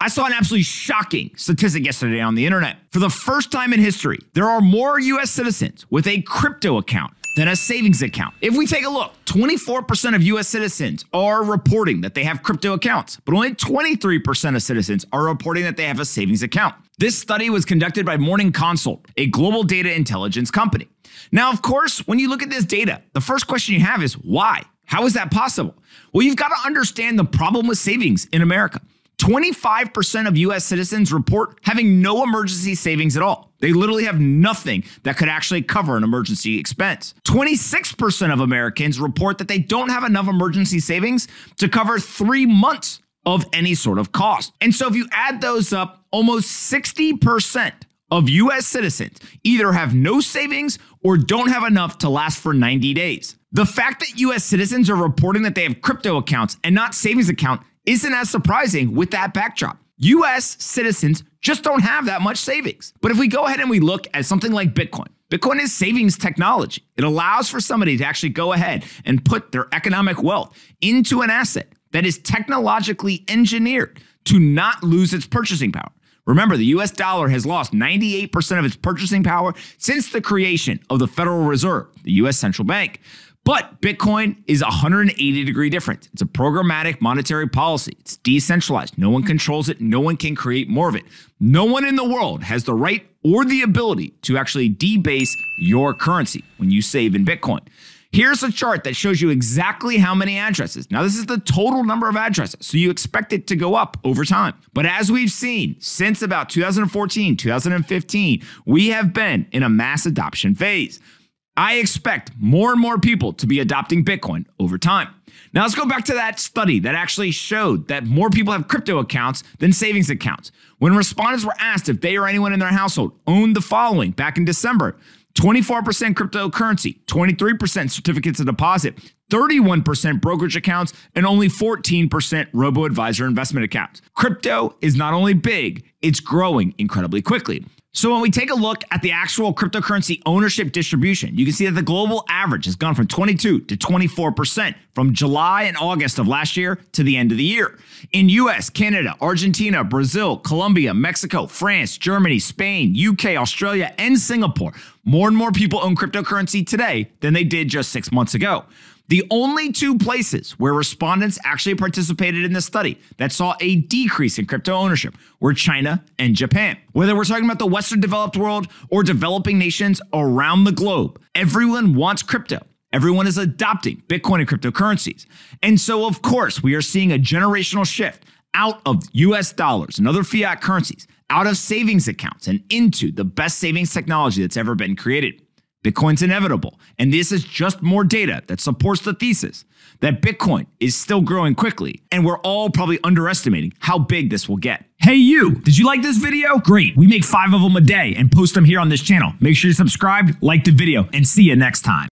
I saw an absolutely shocking statistic yesterday on the internet. For the first time in history, there are more US citizens with a crypto account than a savings account. If we take a look, 24% of US citizens are reporting that they have crypto accounts, but only 23% of citizens are reporting that they have a savings account. This study was conducted by Morning Consult, a global data intelligence company. Now, of course, when you look at this data, the first question you have is why? How is that possible? Well, you've got to understand the problem with savings in America. 25% of US citizens report having no emergency savings at all. They literally have nothing that could actually cover an emergency expense. 26% of Americans report that they don't have enough emergency savings to cover 3 months of any sort of cost. And so if you add those up, almost 60% of US citizens either have no savings or don't have enough to last for 90 days. The fact that US citizens are reporting that they have crypto accounts and not savings account isn't as surprising with that backdrop. US citizens just don't have that much savings. But if we go ahead and we look at something like Bitcoin, Bitcoin is savings technology. It allows for somebody to actually go ahead and put their economic wealth into an asset that is technologically engineered to not lose its purchasing power. Remember, the US dollar has lost 98% of its purchasing power since the creation of the Federal Reserve, the US central bank. But Bitcoin is a 180-degree difference. It's a programmatic monetary policy. It's decentralized. No one controls it. No one can create more of it. No one in the world has the right or the ability to actually debase your currency when you save in Bitcoin. Here's a chart that shows you exactly how many addresses. Now, this is the total number of addresses, so you expect it to go up over time. But as we've seen since about 2014, 2015, we have been in a mass adoption phase. I expect more and more people to be adopting Bitcoin over time. Now let's go back to that study that actually showed that more people have crypto accounts than savings accounts. When respondents were asked if they or anyone in their household owned the following back in December: 24% cryptocurrency, 23% certificates of deposit, 31% brokerage accounts, and only 14% robo-advisor investment accounts. Crypto is not only big, it's growing incredibly quickly. So when we take a look at the actual cryptocurrency ownership distribution, you can see that the global average has gone from 22 to 24% from July and August of last year to the end of the year. In US, Canada, Argentina, Brazil, Colombia, Mexico, France, Germany, Spain, UK, Australia, and Singapore, more and more people own cryptocurrency today than they did just 6 months ago. The only 2 places where respondents actually participated in the study that saw a decrease in crypto ownership were China and Japan. Whether we're talking about the Western developed world or developing nations around the globe, everyone wants crypto. Everyone is adopting Bitcoin and cryptocurrencies. And so, of course, we are seeing a generational shift out of US dollars and other fiat currencies, out of savings accounts and into the best savings technology that's ever been created. Bitcoin's inevitable, and this is just more data that supports the thesis that Bitcoin is still growing quickly, and we're all probably underestimating how big this will get. Hey you, did you like this video? Great, we make 5 of them a day and post them here on this channel. Make sure you subscribe, like the video, and see you next time.